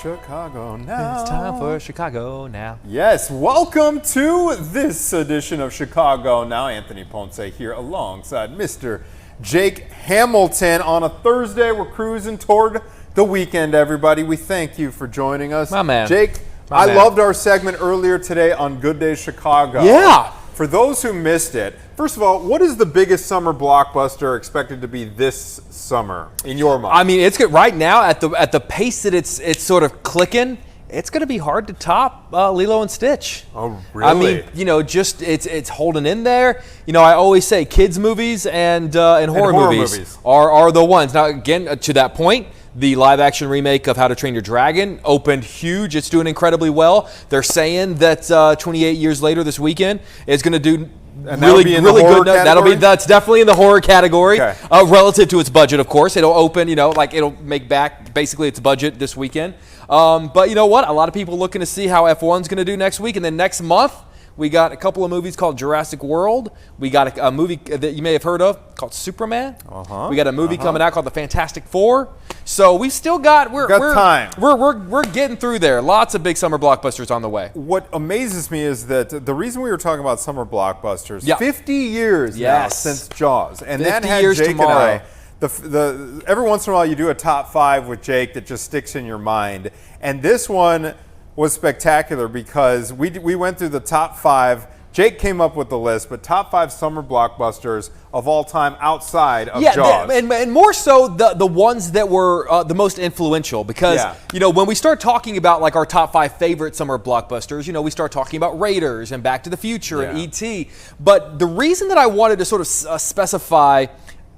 Chicago Now. It's time for Chicago Now. Yes, welcome to this edition of Chicago Now. Anthony Ponce here alongside Mr. Jake Hamilton. On a Thursday, we're cruising toward the weekend, everybody. We thank you for joining us. My man. Jake, I loved our segment earlier today on Good Day Chicago. Yeah. For those who missed it, first of all, what is the biggest summer blockbuster expected to be this summer in your mind? I mean, it's good right now at the pace that it's sort of clicking. It's going to be hard to top Lilo and Stitch. Oh, really? I mean, you know, just it's holding in there. You know, I always say kids movies and horror movies are the ones. Now, again, to that point, the live-action remake of How to Train Your Dragon opened huge. It's doing incredibly well. They're saying that 28 years later this weekend is going to do really good. That's definitely in the horror category, okay. Relative to its budget, of course. It'll open, you know, like it'll make back basically its budget this weekend. But you know what? A lot of people looking to see how F1's going to do next week, and then next month. We got a couple of movies called Jurassic World. We got a movie that you may have heard of called Superman. We got a movie coming out called The Fantastic Four. So we've still got time. We're getting through there. Lots of big summer blockbusters on the way. What amazes me is that the reason we were talking about summer blockbusters, 50 years now since Jaws, and that had years Jake tomorrow. and I. Every once in a while, you do a top 5 with Jake that just sticks in your mind, and this one was spectacular because we went through the top 5. Jake came up with the list, but top 5 summer blockbusters of all time outside of Jaws. And more so the ones that were the most influential because, you know, when we start talking about like our top 5 favorite summer blockbusters, you know, we start talking about Raiders and Back to the Future and E.T. But the reason that I wanted to sort of specify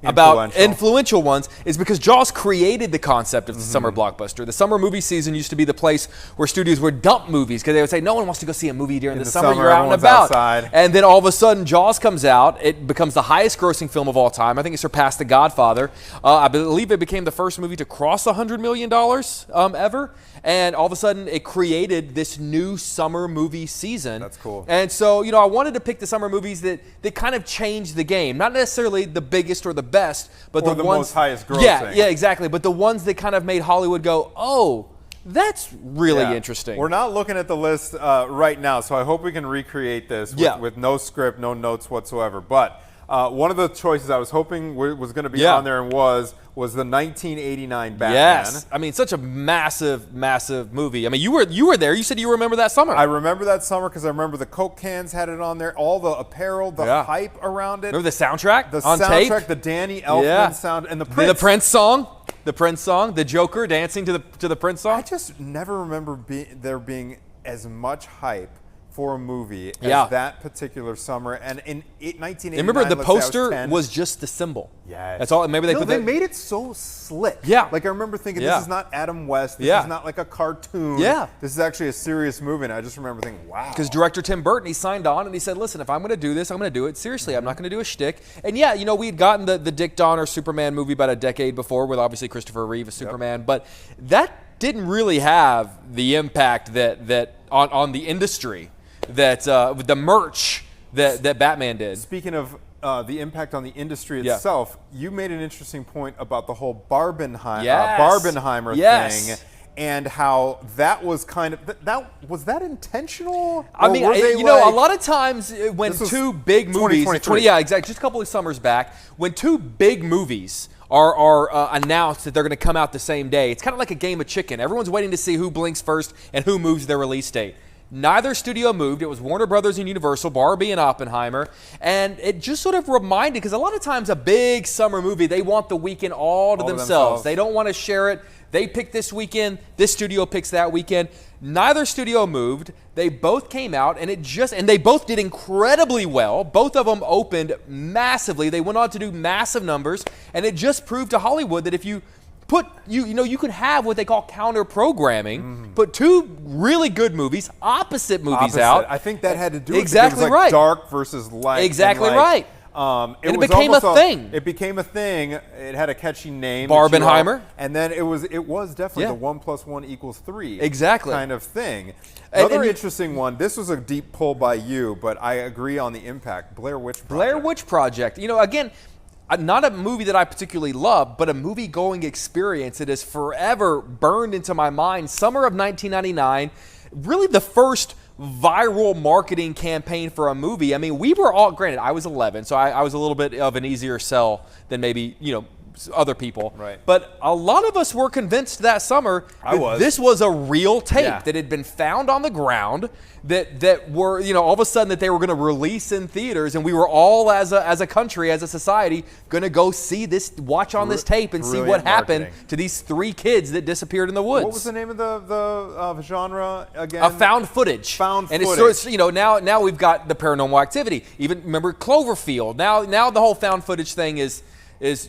about influential ones is because Jaws created the concept of the summer blockbuster. The summer movie season used to be the place where studios would dump movies because they would say, no one wants to go see a movie during the summer. You're out and about. Outside. And then all of a sudden, Jaws comes out. It becomes the highest grossing film of all time. I think it surpassed The Godfather. I believe it became the first movie to cross $100 million ever. And all of a sudden, it created this new summer movie season. That's cool. And so, you know, I wanted to pick the summer movies that kind of changed the game. Not necessarily the biggest or the best, but the ones, most highest grossing. Yeah, exactly. But the ones that kind of made Hollywood go, oh, that's really interesting. We're not looking at the list right now, so I hope we can recreate this with no script, no notes whatsoever. But one of the choices I was hoping was going to be on there and was the 1989 Batman. Yes, I mean, such a massive, massive movie. I mean, you were there. You said you remember that summer. I remember that summer because I remember the Coke cans had it on there, all the appeal, the hype around it. Remember the soundtrack? The on soundtrack, tape? the Danny Elfman sound, and the Prince song. The Prince song, the Joker dancing to the Prince song. I just never remember there being as much hype for a movie as that particular summer. And in 1989, remember the poster was just the symbol. Yes. That's all. Maybe they made it so slick. Yeah. Like I remember thinking, this is not Adam West. This is not like a cartoon. Yeah. This is actually a serious movie. And I just remember thinking, wow. Because director Tim Burton, he signed on and he said, listen, if I'm going to do this, I'm going to do it seriously. I'm not going to do a shtick. And yeah, you know, we had gotten the Dick Donner Superman movie about a decade before with obviously Christopher Reeve as Superman. But that didn't really have the impact that on the industry that with the merch that Batman did. Speaking of the impact on the industry itself, you made an interesting point about the whole Barbenheimer thing and how that was kind of was that intentional? I mean, you know, a lot of times when two big movies, exactly, just a couple of summers back, when two big movies are announced that they're going to come out the same day, it's kind of like a game of chicken. Everyone's waiting to see who blinks first and who moves their release date. Neither studio moved. It was Warner Brothers and Universal, Barbie and Oppenheimer. And it just sort of reminded, because a lot of times a big summer movie, they want the weekend all to themselves. They don't want to share it. They pick this weekend. This studio picks that weekend. Neither studio moved. They both came out, and they both did incredibly well. Both of them opened massively. They went on to do massive numbers, and it just proved to Hollywood that if you put you could have what they call counter programming. Put two really good movies, opposite movies out. I think that had to do with exactly it was like dark versus light. Exactly right. And it became a thing. It became a thing. It had a catchy name. Barbenheimer. And then it was definitely the 1 + 1 = 3 exactly kind of thing. Another interesting one. This was a deep pull by you, but I agree on the impact. Blair Witch Project. Blair Witch Project. You know, again, not a movie that I particularly love, but a movie-going experience that is forever burned into my mind. Summer of 1999, really the first viral marketing campaign for a movie. I mean, we were all, granted, I was 11, so I was a little bit of an easier sell than maybe, other people. Right. But a lot of us were convinced that summer that this was a real tape that had been found on the ground, that were, all of a sudden that they were going to release in theaters, and we were all as a country, as a society, going to go see this, watch on this tape and see what happened to these 3 kids that disappeared in the woods. What was the name of the genre again? Found footage. Found footage. And it's sort of, now we've got the paranormal activity. Even remember Cloverfield. Now the whole found footage thing is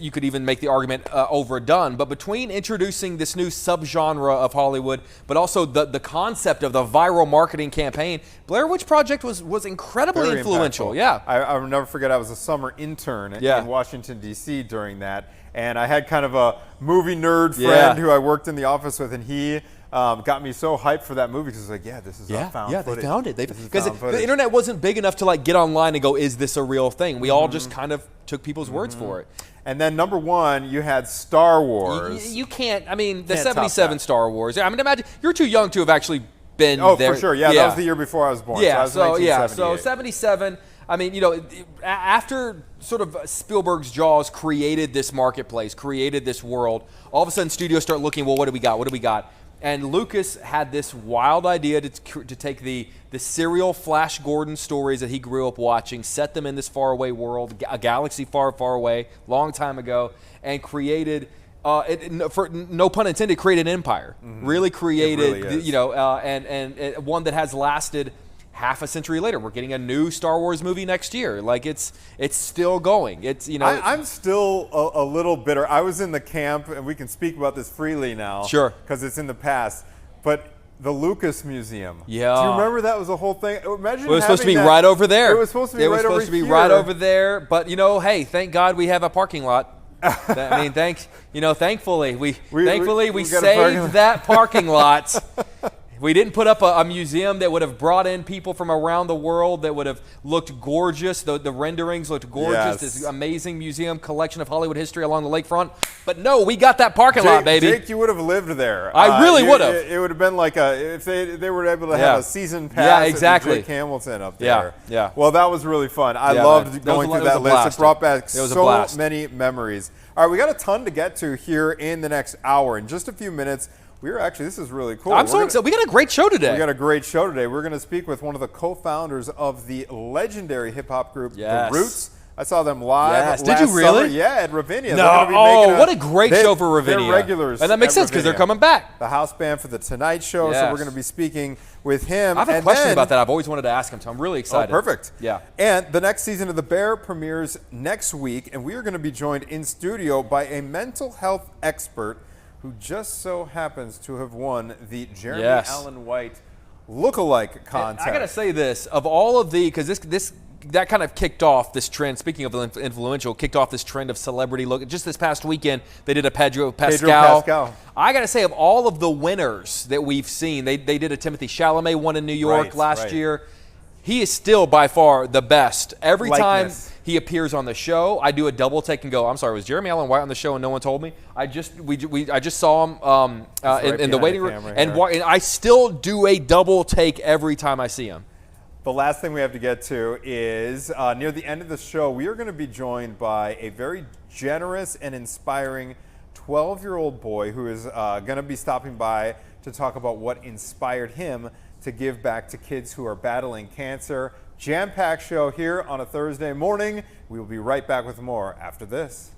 you could even make the argument overdone. But between introducing this new subgenre of Hollywood, but also the concept of the viral marketing campaign, Blair Witch Project was incredibly Very influential. impactful. Yeah. I'll never forget, I was a summer intern in Washington, D.C. during that. And I had kind of a movie nerd friend who I worked in the office with, and he got me so hyped for that movie because it's like, this is found footage. They found it. Because the internet wasn't big enough to get online and go, is this a real thing? We all just kind of took people's words for it. And then number 1, you had Star Wars. You can't. I mean, the '77 Star Wars. I mean, imagine you're too young to have actually been there. Oh, for sure. Yeah, that was the year before I was born. Yeah. So, so '77. I mean, after sort of Spielberg's Jaws created this marketplace, created this world, all of a sudden studios start looking, well, what do we got? What do we got? And Lucas had this wild idea to take the serial Flash Gordon stories that he grew up watching, set them in this faraway world, a galaxy far, far away, long time ago, and created, for no pun intended, created an empire. Really created, and one that has lasted half a century later. We're getting a new Star Wars movie next year. It's still going. It's I'm still a little bitter. I was in the camp, and we can speak about this freely now. Sure. Because it's in the past. But the Lucas Museum. Yeah. Do you remember that was a whole thing? Imagine it was supposed to be right over there. It was supposed to be right over here. Right over there. But hey, thank God we have a parking lot. I mean, thankfully we saved that parking lot. We didn't put up a museum that would have brought in people from around the world that would have looked gorgeous. The renderings looked gorgeous. This amazing museum collection of Hollywood history along the lakefront. But no, we got that parking lot, baby. Jake, you would have lived there. I really would have. It would have been like if they were able to have a season pass at Jake Hamilton up there. Yeah. Well, that was really fun. I loved going through that list. It brought back so many memories. All right, we got a ton to get to here in the next hour. In just a few minutes, this is really cool. I'm so excited. We got a great show today. We got a great show today. We're going to speak with one of the co-founders of the legendary hip-hop group, The Roots. I saw them live Did you really? Summer. Yeah, at Ravinia. No. What a great show for Ravinia. They're regulars. And that makes sense because they're coming back. The house band for The Tonight Show. So we're going to be speaking with him. I have a question about that. I've always wanted to ask him, so I'm really excited. Oh, perfect. Yeah. And the next season of The Bear premieres next week, and we are going to be joined in studio by a mental health expert who just so happens to have won the Jeremy Allen White lookalike contest. I got to say this, of all of because that kind of kicked off this trend, speaking of influential, kicked off this trend of celebrity look. Just this past weekend, they did a Pedro Pascal. I got to say, of all of the winners that we've seen, they did a Timothée Chalamet one in New York last year. He is still by far the best. Every time he appears on the show, I do a double take and go, I'm sorry, was Jeremy Allen White on the show and no one told me? I just saw him in the waiting room, and I still do a double take every time I see him. The last thing we have to get to is near the end of the show, we are going to be joined by a very generous and inspiring 12-year-old boy who is going to be stopping by to talk about what inspired him to give back to kids who are battling cancer. Jam-packed show here on a Thursday morning. We will be right back with more after this.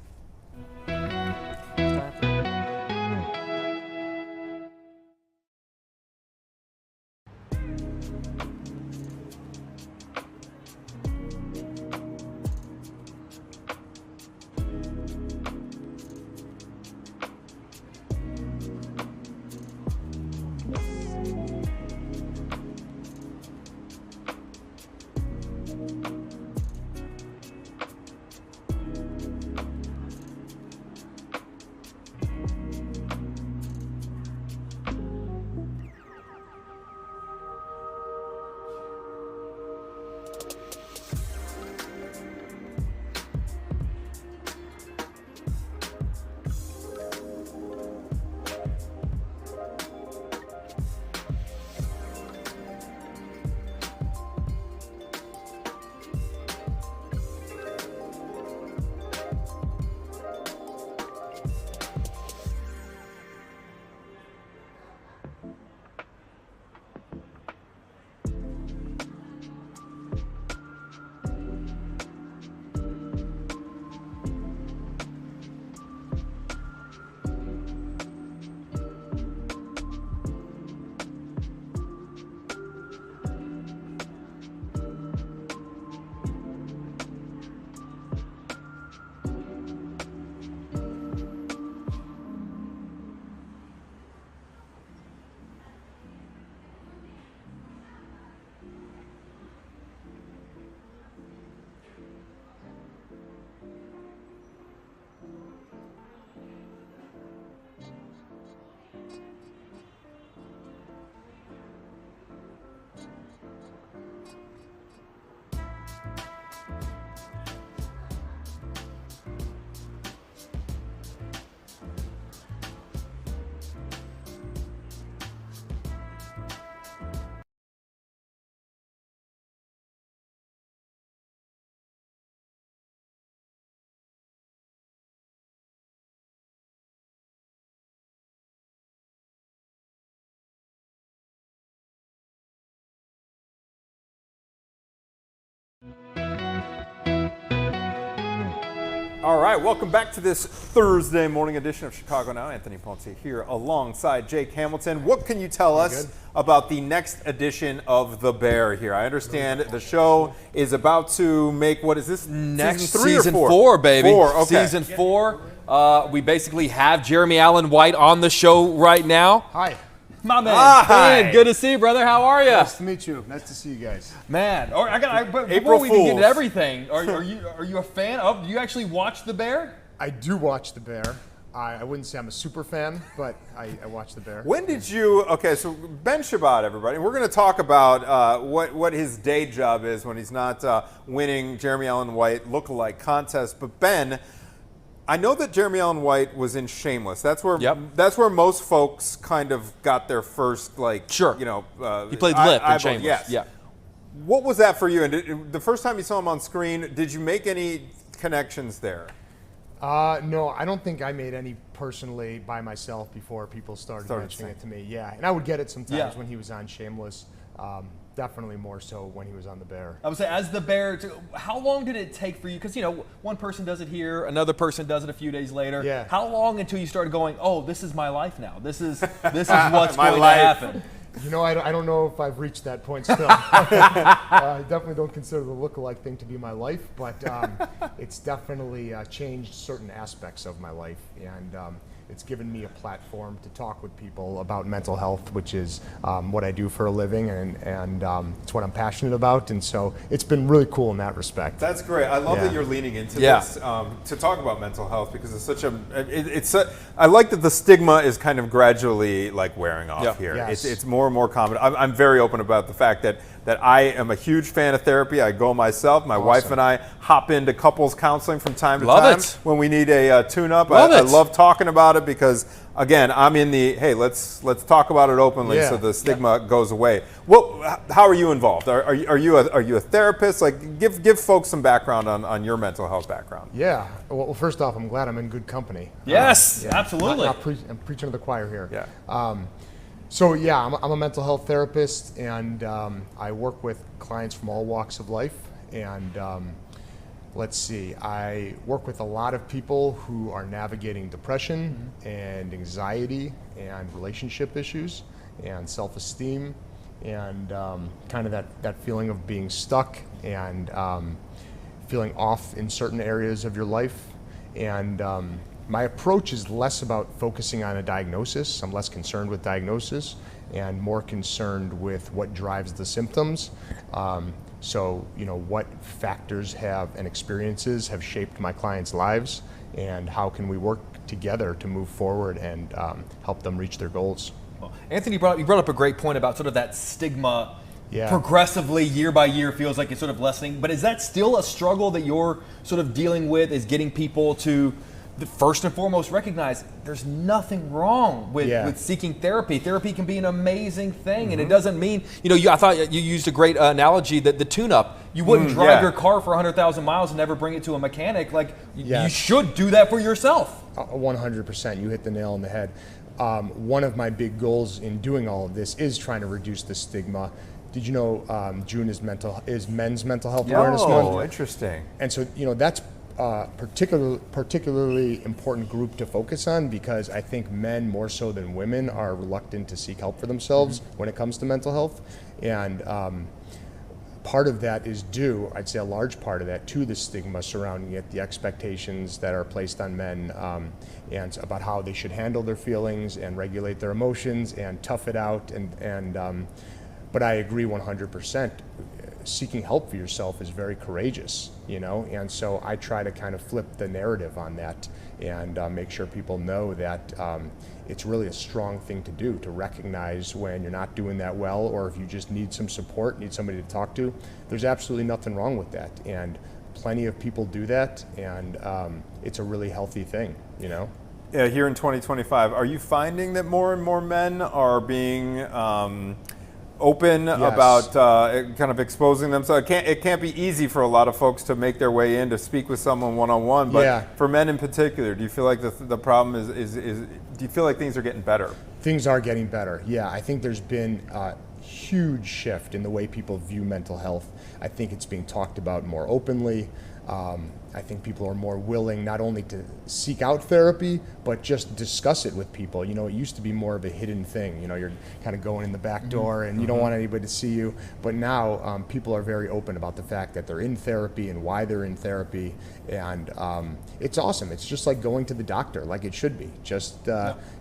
All right, welcome back to this Thursday morning edition of Chicago Now. Anthony Ponce here alongside Jake Hamilton. What can you tell us about the next edition of The Bear here? I understand the show is about to make, what is this? Next season 3 season or 4? four, baby. 4, okay. Season 4. We basically have Jeremy Allen White on the show right now. Hi. My man. Hi. Ben, good to see you, brother. How are you? Nice to meet you. Nice to see you guys. Man, but April before we can get Fools. into everything, are you a fan of? Do you actually watch The Bear? I do watch The Bear. I wouldn't say I'm a super fan, but I watch The Bear. When did you, okay, so Ben Shabbat, everybody, we're going to talk about what his day job is when he's not winning Jeremy Allen White lookalike contest. But Ben, I know that Jeremy Allen White was in Shameless. That's where most folks kind of got their first, like, Sure. you know. He played Lip in Shameless. Yes. Yeah. What was that for you? And the first time you saw him on screen, did you make any connections there? No, I don't think I made any personally by myself before people started mentioning it to me. Yeah, and I would get it sometimes when he was on Shameless. Definitely more so when he was on The Bear. I would say, as The Bear, how long did it take for you? Because, you know, one person does it here, another person does it a few days later. Yeah. How long until you started going, oh, this is my life now? This is what's My going life. to happen? You know, I don't know if I've reached that point still. I definitely don't consider the lookalike thing to be my life, but it's definitely changed certain aspects of my life, and it's given me a platform to talk with people about mental health, which is what I do for a living, and it's what I'm passionate about, and so it's been really cool in that respect. That's great. I love that you're leaning into this to talk about mental health, because it's such a. I like that the stigma is kind of gradually like wearing off here. Yes. It's more and more common. I'm very open about the fact that I am a huge fan of therapy. I go myself. My wife and I hop into couples counseling from time to time when we need a tune-up. I love talking about it because, again, I'm in the hey, let's talk about it openly so the stigma goes away. Well, how are you involved? Are you a therapist? Like, give folks some background on your mental health background. Yeah. Well, first off, I'm glad I'm in good company. Yes, absolutely. I'm preaching to the choir here. Yeah. So yeah, I'm a mental health therapist, and I work with clients from all walks of life. And let's see, I work with a lot of people who are navigating depression and anxiety and relationship issues and self-esteem and kind of that feeling of being stuck and feeling off in certain areas of your life. And my approach is less about focusing on a diagnosis. I'm less concerned with diagnosis and more concerned with what drives the symptoms. So, you know, what factors and experiences have shaped my clients' lives, and how can we work together to move forward and help them reach their goals. Well, Anthony, you brought up a great point about sort of that stigma. Yeah. Progressively, year by year, feels like it's sort of lessening. But is that still a struggle that you're sort of dealing with, is getting people to first and foremost recognize there's nothing wrong with seeking therapy. Therapy can be an amazing thing, and it doesn't mean, you know, I thought you used a great analogy, that the tune-up, you wouldn't drive your car for 100,000 miles and never bring it to a mechanic. Like, you should do that for yourself. 100%, you hit the nail on the head. One of my big goals in doing all of this is trying to reduce the stigma. Did you know June is Men's Mental Health Awareness Month? Oh, interesting. And so, you know, that's particularly important group to focus on, because I think men more so than women are reluctant to seek help for themselves when it comes to mental health. And part of that is due, I'd say a large part of that, to the stigma surrounding it, the expectations that are placed on men and about how they should handle their feelings and regulate their emotions and tough it out. But I agree 100%. Seeking help for yourself is very courageous, you know, and so I try to kind of flip the narrative on that and make sure people know that it's really a strong thing to do, to recognize when you're not doing that well, or if you just need some support, need somebody to talk to. There's absolutely nothing wrong with that, and plenty of people do that, and it's a really healthy thing, you know. Yeah, here in 2025, are you finding that more and more men are being open about kind of exposing themselves? It can't be easy for a lot of folks to make their way in to speak with someone one-on-one, but for men in particular, do you feel like the problem is do you feel like things are getting better? Things are getting better, yeah. I think there's been a huge shift in the way people view mental health. I think it's being talked about more openly. I think people are more willing not only to seek out therapy, but just discuss it with people. You know, it used to be more of a hidden thing. You know, you're kind of going in the back door and you don't want anybody to see you. But now people are very open about the fact that they're in therapy and why they're in therapy. And it's awesome. It's just like going to the doctor, like it should be. Just,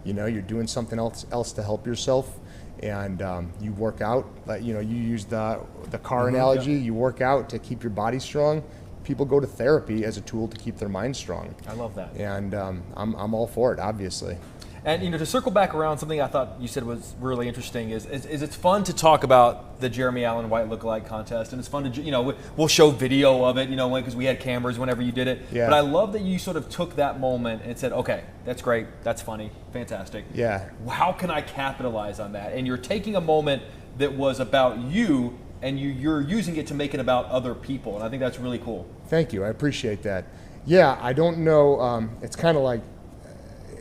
you know, you're doing something else to help yourself. And you work out, you know, you use the car analogy, you work out to keep your body strong. People go to therapy as a tool to keep their mind strong. I love that. And I'm all for it, obviously. And you know, to circle back around, something I thought you said was really interesting is it's fun to talk about the Jeremy Allen White lookalike contest, and it's fun to, you know, we'll show video of it, you know, because we had cameras whenever you did it. Yeah. But I love that you sort of took that moment and said, okay, that's great, that's funny, fantastic. Yeah. How can I capitalize on that? And you're taking a moment that was about you, and you're using it to make it about other people, and I think that's really cool. Thank you, I appreciate that. Yeah, I don't know, it's kind of like,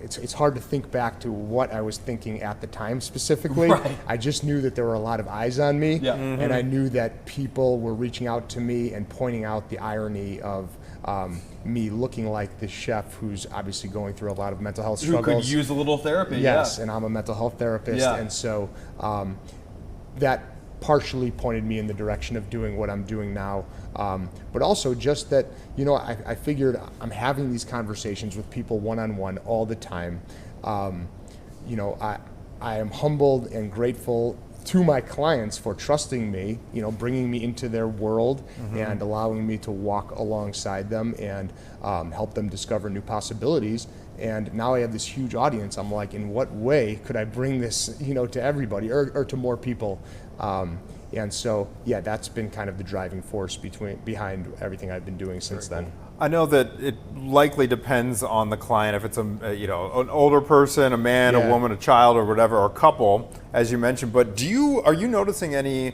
it's hard to think back to what I was thinking at the time specifically. Right. I just knew that there were a lot of eyes on me, Yeah. and I knew that people were reaching out to me and pointing out the irony of me looking like this chef who's obviously going through a lot of mental health struggles. Who could use a little therapy. Yes, yeah. and I'm a mental health therapist, Yeah. and so that partially pointed me in the direction of doing what I'm doing now. But also just that, you know, I figured I'm having these conversations with people one-on-one all the time. You know, I am humbled and grateful to my clients for trusting me, you know, bringing me into their world and allowing me to walk alongside them and help them discover new possibilities. And now I have this huge audience. I'm like, in what way could I bring this, you know, to everybody or to more people? And so, yeah, that's been kind of the driving force behind everything I've been doing since then. I know that it likely depends on the client. If it's you know, an older person, a man, a woman, a child, or whatever, or a couple, as you mentioned. But are you noticing any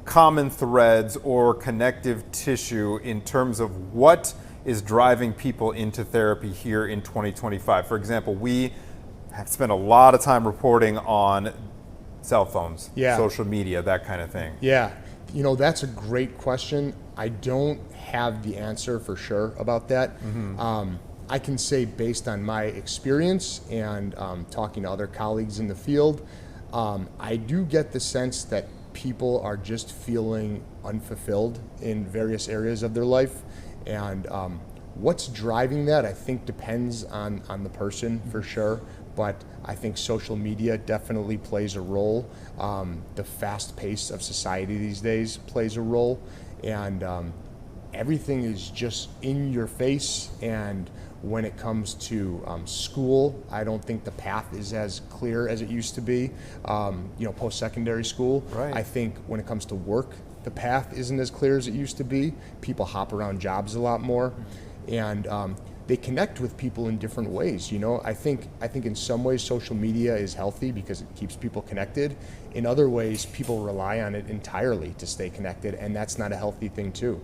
common threads or connective tissue in terms of what is driving people into therapy here in 2025? For example, we have spent a lot of time reporting on cell phones, social media, that kind of thing. Yeah, you know, that's a great question. I don't have the answer for sure about that. I can say based on my experience and talking to other colleagues in the field, I do get the sense that people are just feeling unfulfilled in various areas of their life. And what's driving that, I think, depends on the person for sure. But I think social media definitely plays a role. The fast pace of society these days plays a role. And everything is just in your face. And when it comes to school, I don't think the path is as clear as it used to be. You know, post-secondary school. Right. I think when it comes to work, the path isn't as clear as it used to be. People hop around jobs a lot more. And they connect with people in different ways. You know, I think in some ways social media is healthy because it keeps people connected. In other ways, people rely on it entirely to stay connected, and that's not a healthy thing too.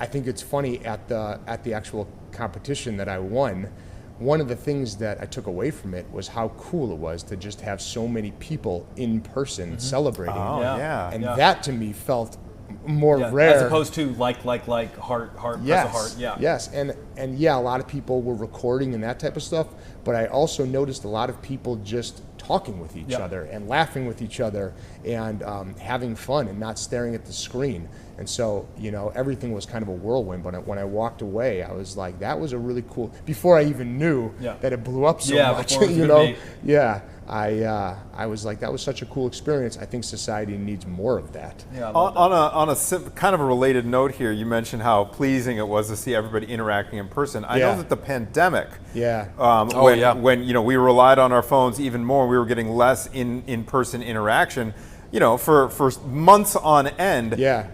I think it's funny at the actual competition that I won. One of the things that I took away from it was how cool it was to just have so many people in person celebrating. Oh, yeah. And that to me felt more rare. As opposed to like, heart, yes, press a heart. Yeah. Yes, and yeah, a lot of people were recording and that type of stuff, but I also noticed a lot of people just talking with each other and laughing with each other and having fun and not staring at the screen. And so, you know, everything was kind of a whirlwind, but when I walked away, I was like, that was a really cool, before I even knew that it blew up so much, you know? Yeah. I was like, that was such a cool experience. I think society needs more of that. Yeah, on a kind of a related note here, you mentioned how pleasing it was to see everybody interacting in person. I know that the pandemic, when you know, we relied on our phones even more, we were getting less in-person interaction, you know, for months on end. Yeah.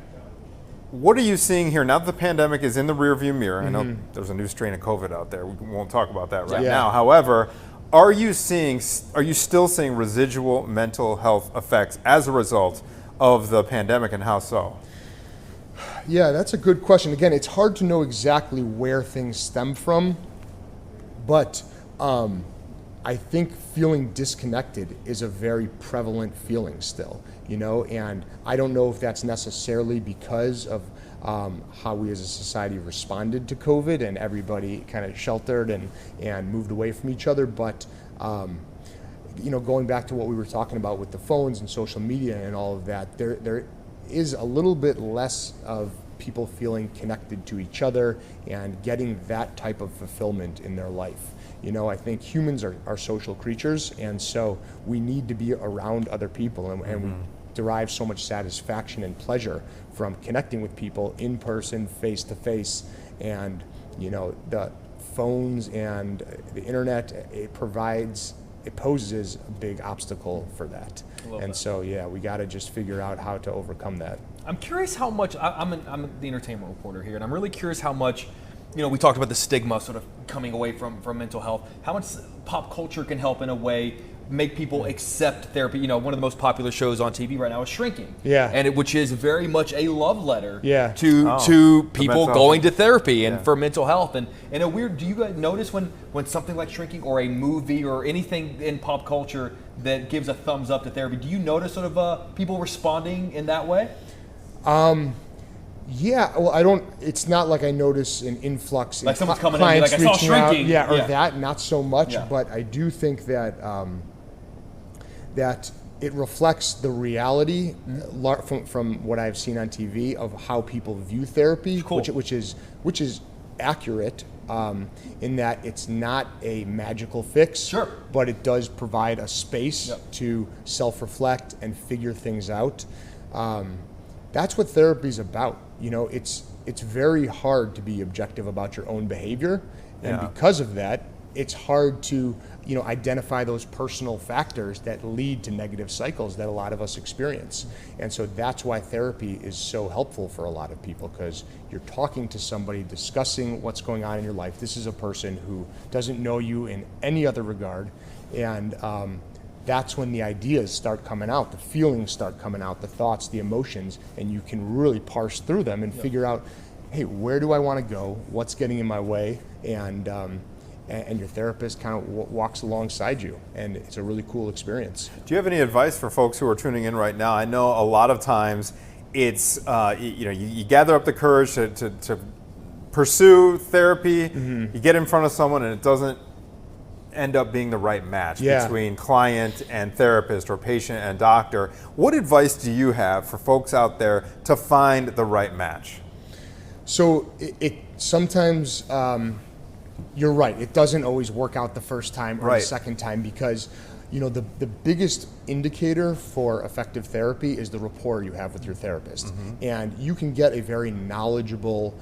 What are you seeing here now that the pandemic is in the rearview mirror? I know there's a new strain of COVID out there. We won't talk about that right now. However, are you still seeing residual mental health effects as a result of the pandemic, and how so? Yeah, that's a good question. Again, it's hard to know exactly where things stem from, but I think feeling disconnected is a very prevalent feeling still, you know, and I don't know if that's necessarily because of how we as a society responded to COVID, and everybody kind of sheltered and moved away from each other. But going back to what we were talking about with the phones and social media and all of that, there is a little bit less of people feeling connected to each other and getting that type of fulfillment in their life. I think humans are social creatures, and so we need to be around other people, and we derive so much satisfaction and pleasure from connecting with people in person, face to face. And the phones and the internet, it poses a big obstacle for that. So we got to just figure out how to overcome that. I'm curious how much, I'm the entertainment reporter here, and I'm really curious how much, we talked about the stigma sort of coming away from mental health, how much pop culture can help in a way make people accept therapy. One of the most popular shows on TV right now is Shrinking. Yeah. And which is very much a love letter to to people going to therapy and for mental health. And do you guys notice when something like Shrinking or a movie or anything in pop culture that gives a thumbs up to therapy, do you notice sort of people responding in that way? Yeah, well, I don't. It's not like I notice an influx. Like in someone's coming in and be like, I saw Shrinking. That, not so much. Yeah. But I do think that that it reflects the reality from what I've seen on TV of how people view therapy, which is accurate. In that it's not a magical fix, but it does provide a space to self-reflect and figure things out. That's what therapy is about. It's very hard to be objective about your own behavior, and because of that, it's hard to identify those personal factors that lead to negative cycles that a lot of us experience. And so that's why therapy is so helpful for a lot of people, because you're talking to somebody, discussing what's going on in your life. This is a person who doesn't know you in any other regard, and that's when the ideas start coming out, the feelings start coming out, the thoughts, the emotions, and you can really parse through them and figure out, hey, where do I want to go? What's getting in my way? And your therapist kind of walks alongside you, and it's a really cool experience. Do you have any advice for folks who are tuning in right now? I know a lot of times it's you gather up the courage to pursue therapy. You get in front of someone and it doesn't end up being the right match between client and therapist or patient and doctor. What advice do you have for folks out there to find the right match? So it sometimes you're right. It doesn't always work out the first time or the second time, because the biggest indicator for effective therapy is the rapport you have with your therapist. And you can get a very knowledgeable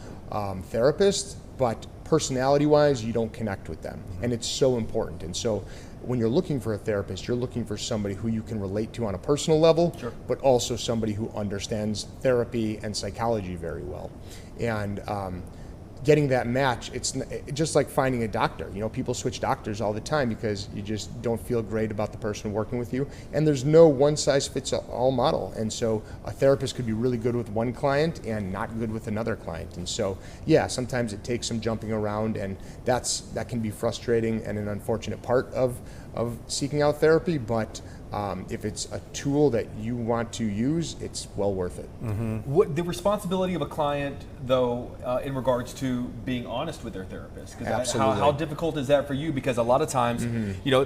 therapist, but personality-wise, you don't connect with them. And it's so important. And so when you're looking for a therapist, you're looking for somebody who you can relate to on a personal level, but also somebody who understands therapy and psychology very well. And getting that match, it's just like finding a doctor. People switch doctors all the time because you just don't feel great about the person working with you. And there's no one-size-fits-all model. And so a therapist could be really good with one client and not good with another client. And so, sometimes it takes some jumping around, and that can be frustrating and an unfortunate part of seeking out therapy. But if it's a tool that you want to use, it's well worth it. What the responsibility of a client, though, in regards to being honest with their therapist? Absolutely. How difficult is that for you? Because a lot of times,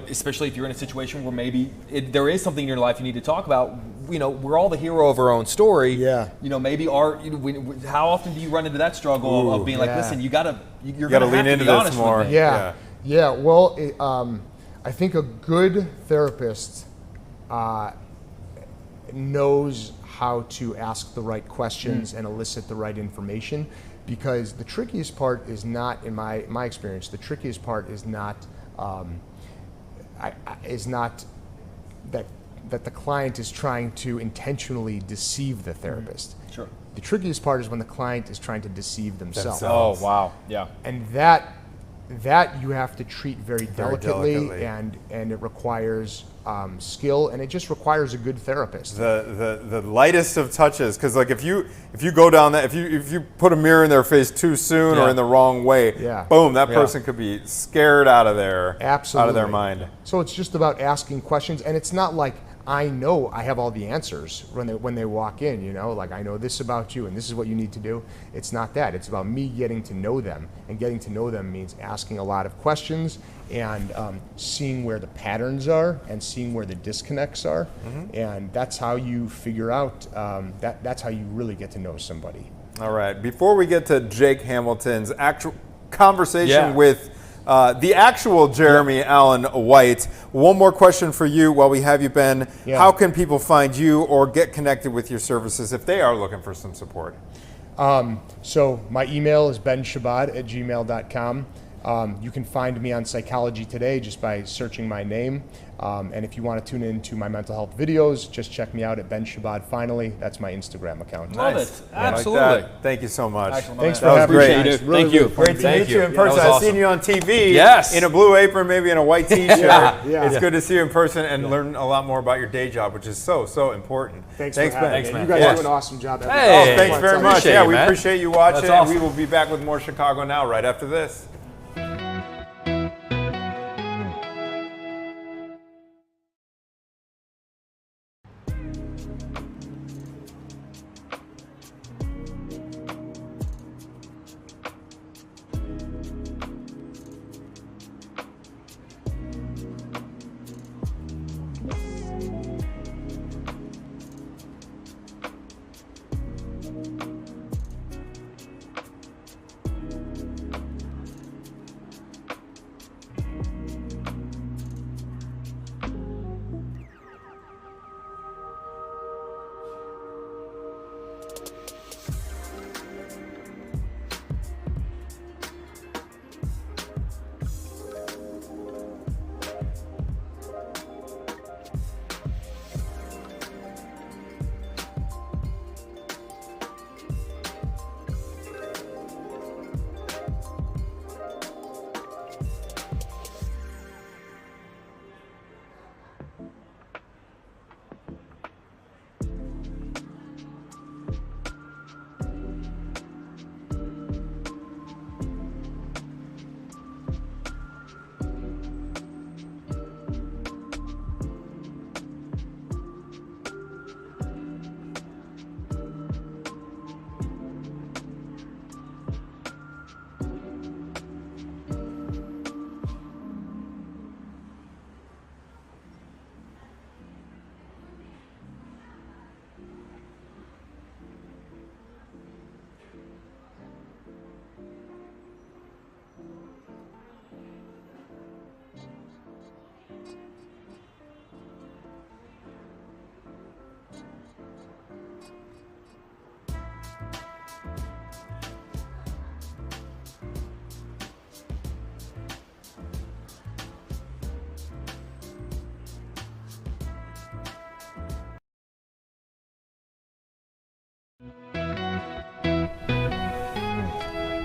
especially if you're in a situation where maybe there is something in your life you need to talk about, we're all the hero of our own story. Maybe how often do you run into that struggle of being like, listen, you're gonna lean into this more. Well, I think a good therapist knows how to ask the right questions and elicit the right information, because the trickiest part is not, in my experience, the trickiest part is not that the client is trying to intentionally deceive the therapist. The trickiest part is when the client is trying to deceive themselves. Oh, wow. Yeah. And that you have to treat very delicately. And it requires skill, and it just requires a good therapist. The lightest of touches, because like if you go down that, if you put a mirror in their face too soon or in the wrong way, boom, that person could be scared out of their mind. So it's just about asking questions, and it's not like I know I have all the answers when they walk in, you know, like I know this about you and this is what you need to do. It's not that. It's about me getting to know them, and getting to know them means asking a lot of questions and seeing where the patterns are and seeing where the disconnects are. And that's how you figure out, that's how you really get to know somebody. All right. Before we get to Jake Hamilton's actual conversation with the actual Jeremy Allen White, one more question for you while we have you, Ben. Yeah. How can people find you or get connected with your services if they are looking for some support? So my email is benshabad@gmail.com. You can find me on Psychology Today just by searching my name. And if you want to tune into my mental health videos, just check me out at Ben Shabad Finally. That's my Instagram account. Love Nice. it. I like Absolutely. that. Thank you so much. Excellent, Thanks man. for That was having great. me. Dude, It's really, thank you. really fun Great to being meet here. you in That was person. I've awesome. seen you on TV Yes. in a blue apron, maybe in a white t-shirt. Yeah. It's good to see you in person and learn a lot more about your day job, which is so important. Thanks for having Ben. me. Thanks, man. You guys Yes. do an awesome job. every Hey. day. Oh, thanks very much. Appreciate Yeah, you, we man. appreciate you watching, That's and awesome. we will be back with more Chicago Now right after this.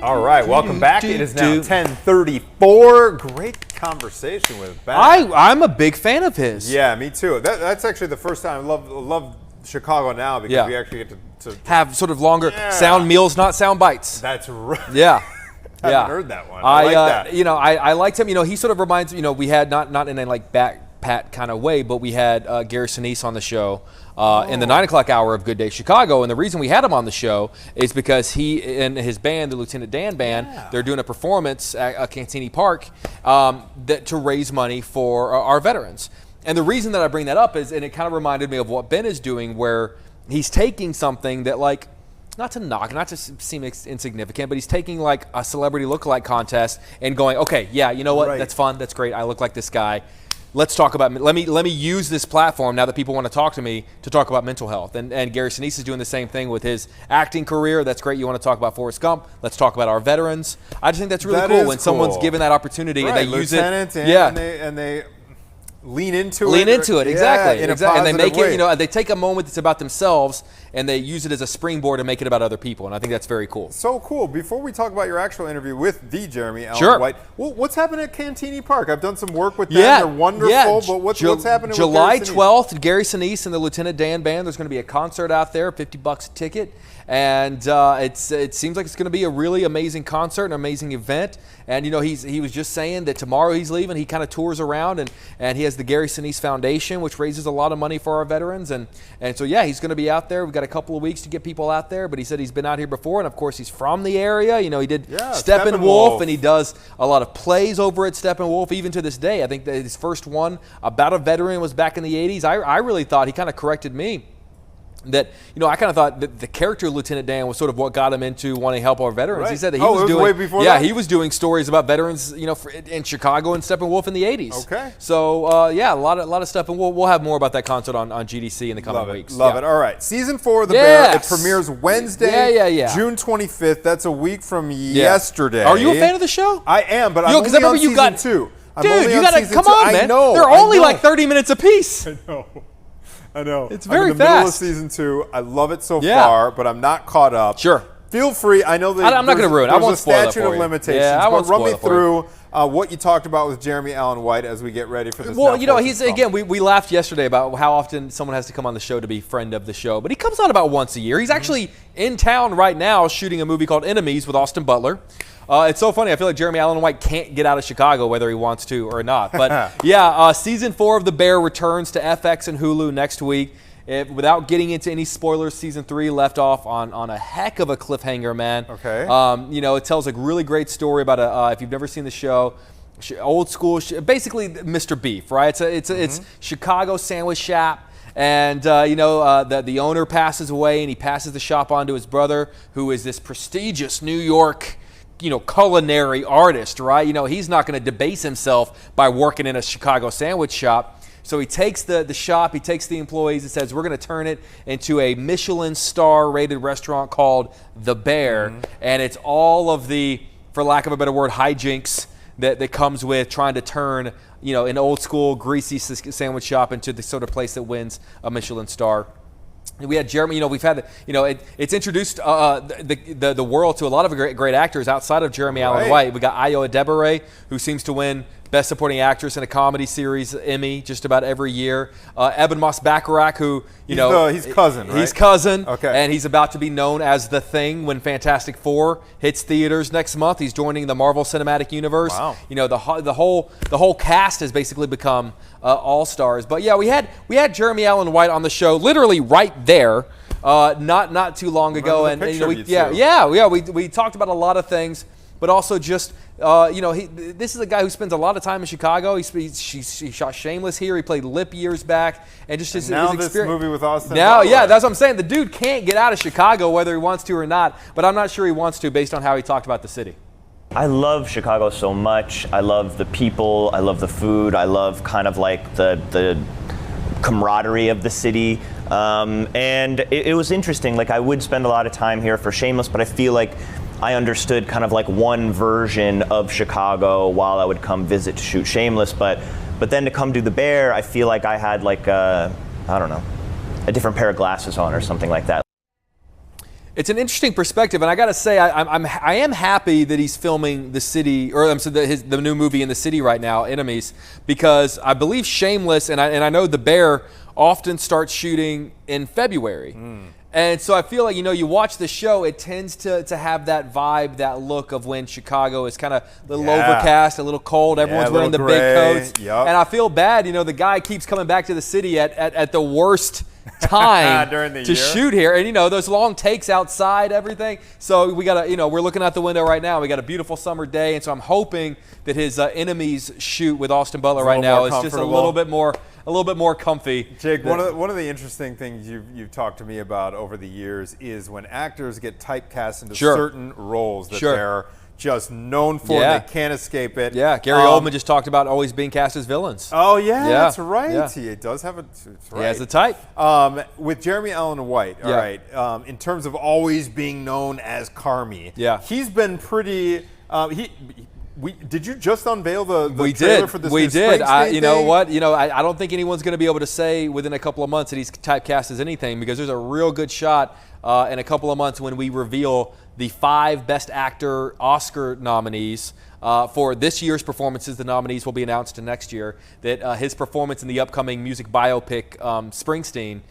All right, welcome back. It is now 10:34. Great conversation with Ben. I'm a big fan of his. Yeah, me too. That's actually the first time I love Chicago Now because we actually get to have sort of longer sound meals, not sound bites. That's right. Yeah. I haven't heard that one. I like that. You know, I liked him. You know, he sort of reminds me. You know, we had not in a like back pat kind of way, but we had Gary Sinise on the show in the 9 o'clock hour of Good Day Chicago. And the reason we had him on the show is because he and his band, the Lieutenant Dan Band, they're doing a performance at Cantini Park to raise money for our veterans. And the reason that I bring that up is, and it kind of reminded me of what Ben is doing, where he's taking something that, like, not to knock, not to seem insignificant, but he's taking like a celebrity lookalike contest and going, okay, yeah, you know what? That's fun. That's great. I look like this guy. Let's talk about, let me use this platform now that people want to talk to me to talk about mental health. And Gary Sinise is doing the same thing with his acting career. That's great. You want to talk about Forrest Gump? Let's talk about our veterans. I just think that's really cool when someone's given that opportunity and they use it. And they lean into it. Lean into it, exactly. in a And they make positive way. it, you know, they take a moment that's about themselves and they use it as a springboard to make it about other people, and I think that's very cool. So cool. Before we talk about your actual interview with the Jeremy Allen White, well, what's happening at Cantini Park? I've done some work with them. They're wonderful, but what's happening July with July 12th, Gary Sinise and the Lieutenant Dan Band. There's going to be a concert out there, $50 a ticket. And it seems like it's going to be a really amazing concert, an amazing event. And, you know, he was just saying that tomorrow he's leaving. He kind of tours around, and he has the Gary Sinise Foundation, which raises a lot of money for our veterans. And so, yeah, he's going to be out there. We've got a couple of weeks to get people out there. But he said he's been out here before. And, of course, he's from the area. You know, he did Steppenwolf, and he does a lot of plays over at Steppenwolf, even to this day. I think that his first one about a veteran was back in the 80s. I really thought he kind of corrected me. That, you know, I kind of thought that the character of Lieutenant Dan was sort of what got him into wanting to help our veterans. He said that he was doing way before that? he was doing stories about veterans, you know, in Chicago and Steppenwolf in the 80s. Okay. So yeah, a lot of stuff, and we'll have more about that concert on GDC in the coming weeks. Love it. All right, season 4 of The Bear. It premieres Wednesday, June 25th. That's a week from yesterday. Are you a fan of the show? I am, but I'm only on season 2. Dude, you got to come on, man. They're only like 30 minutes apiece. I know. It's very I'm in the fast. middle of season 2. I love it so far, but I'm not caught up. Sure. Feel free. I know that I'm not going to ruin it. I won't spoil it for you. There's a statute of limitations, but run me through what you talked about with Jeremy Allen White as we get ready for this. Well, you know, we laughed yesterday about how often someone has to come on the show to be friend of the show, but he comes on about once a year. He's actually in town right now shooting a movie called Enemies with Austin Butler. It's so funny. I feel like Jeremy Allen White can't get out of Chicago whether he wants to or not. But yeah, season 4 of The Bear returns to FX and Hulu next week. Without getting into any spoilers, season 3 left off on a heck of a cliffhanger, man. Okay. You know, it tells a really great story about if you've never seen the show, old school, basically Mr. Beef, right? It's Chicago sandwich shop. And, you know, the owner passes away, and he passes the shop on to his brother, who is this prestigious New York, you know, culinary artist, right? You know, he's not going to debase himself by working in a Chicago sandwich shop. So he takes the shop, he takes the employees, and says, we're going to turn it into a Michelin star rated restaurant called The Bear. And it's all of the, for lack of a better word, hijinks that comes with trying to turn, you know, an old school greasy sandwich shop into the sort of place that wins a Michelin star. We had Jeremy, you know, we've had, you know, it's introduced the world to a lot of great actors outside of Jeremy Allen White. We got Ayo Edebere, who seems to win Best Supporting Actress in a Comedy Series Emmy just about every year. Eben Moss-Bacharach, who, he's cousin, right? He's cousin, okay. And he's about to be known as the Thing when Fantastic Four hits theaters next month. He's joining the Marvel Cinematic Universe. Wow. You know, the whole cast has basically become all stars. But yeah, we had Jeremy Allen White on the show, literally right there, not too long ago, and you know, we talked about a lot of things, but also just. You know, this is a guy who spends a lot of time in Chicago. He shot Shameless here. He played Lip years back, and just his experience. This movie with Austin. Yeah, that's what I'm saying. The dude can't get out of Chicago whether he wants to or not. But I'm not sure he wants to based on how he talked about the city. I love Chicago so much. I love the people. I love the food. I love kind of like the camaraderie of the city. And it was interesting. Like, I would spend a lot of time here for Shameless, but I feel like I understood kind of like one version of Chicago while I would come visit to shoot Shameless, but then to come do The Bear, I feel like I had like I don't know, a different pair of glasses on or something like that. It's an interesting perspective, and I got to say, I am happy that he's filming the city, or the new movie in the city right now, Enemies, because I believe Shameless and I know The Bear often starts shooting in February. And so I feel like, you know, you watch the show, it tends to have that vibe, that look of when Chicago is kind of a little overcast, a little cold, everyone's wearing the big coats. Yep. And I feel bad, you know, the guy keeps coming back to the city at the worst time during the to year. shoot here. And, you know, those long takes outside, everything. So we got to, you know, we're looking out the window right now. We got a beautiful summer day. And so I'm hoping that his Enemies shoot with Austin Butler right now is just a little bit more comfy. Jake, one of the interesting things you've talked to me about over the years is when actors get typecast into certain roles that they're just known for and they can't escape it. Yeah, Gary Oldman just talked about always being cast as villains. Oh, yeah, that's right. Yeah. He does have that's right. He has the type. With Jeremy Allen White, all right, in terms of always being known as Carmy, he's been pretty Did you just unveil the we trailer did. for this We new did. Springsteen You know thing? what? I don't think anyone's going to be able to say within a couple of months that he's typecast as anything, because there's a real good shot in a couple of months when we reveal the 5 Best Actor Oscar nominees for this year's performances. The nominees will be announced to next year. That his performance in the upcoming music biopic Springsteen.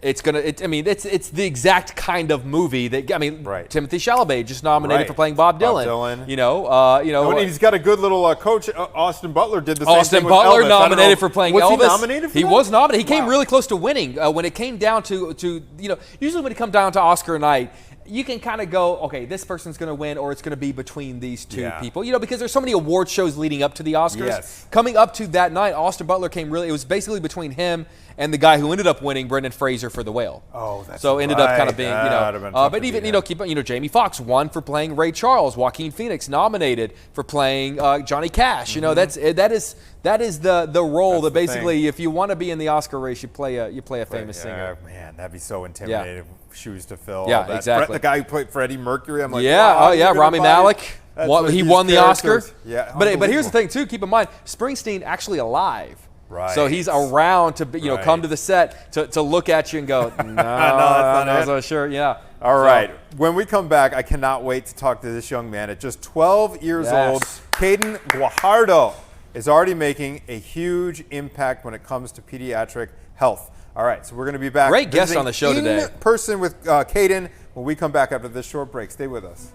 It's the exact kind of movie that Right. Timothy Chalamet just nominated Right. for playing Bob Dylan. And he's got a good little coach. Austin Butler did the same Austin thing with Butler Elvis. I don't nominated know. for playing Was Elvis. he nominated for He that? was nominated. He came Wow. really close to winning. When it came down to usually when it comes down to Oscar night, you can kind of go, okay, this person's going to win, or it's going to be between these two people. Because there's so many award shows leading up to the Oscars. Yes. Coming up to that night, Austin Butler came it was basically between him and the guy who ended up winning, Brendan Fraser, for The Whale. Oh, that's so ended up kind of right. being, That would've been tough but to even beat, Jamie Foxx won for playing Ray Charles. Joaquin Phoenix nominated for playing Johnny Cash. Mm-hmm. That is the role that the basically, if you want to be in the Oscar race, you play a famous singer. Man, that'd be so intimidating. Shoes to fill. Yeah, all that. exactly. The guy who played Freddie Mercury. I'm like, Yeah, wow, yeah, Rami Malek. He won the Oscar. Yeah, but here's the thing too. Keep in mind, Springsteen actually alive. Right. So he's around to Right. come to the set to look at you and go, no, that's not it. so sure, yeah. All right. When we come back, I cannot wait to talk to this young man. At just 12 years Yes. old, Caiden Guajardo is already making a huge impact when it comes to pediatric health. All right, so we're going to be back. Great guest visiting on the show today. In person with Caiden when we come back after this short break. Stay with us.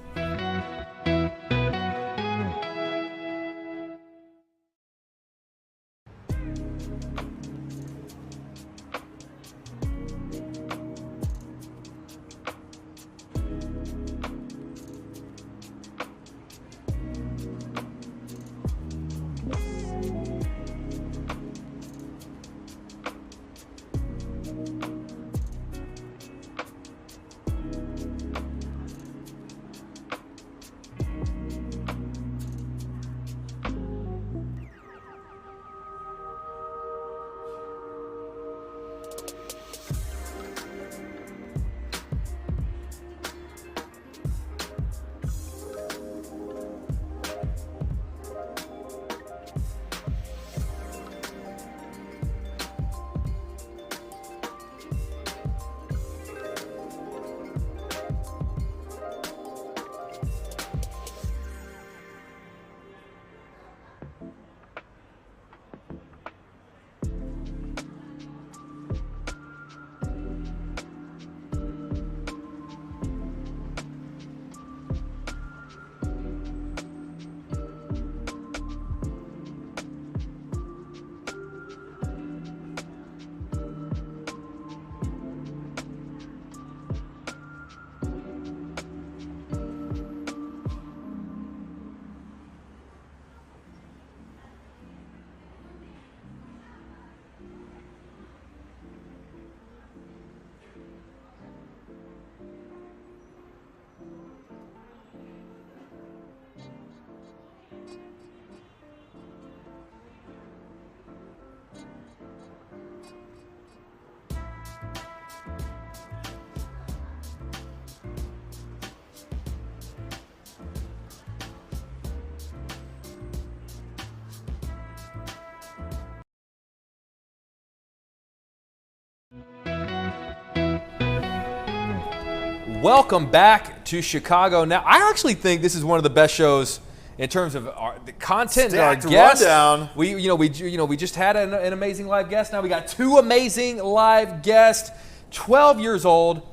Welcome back to Chicago Now. I actually think this is one of the best shows in terms of the content and our Stacked guests. rundown. We just had an amazing live guest. Now we got 2 amazing live guests. 12 years old,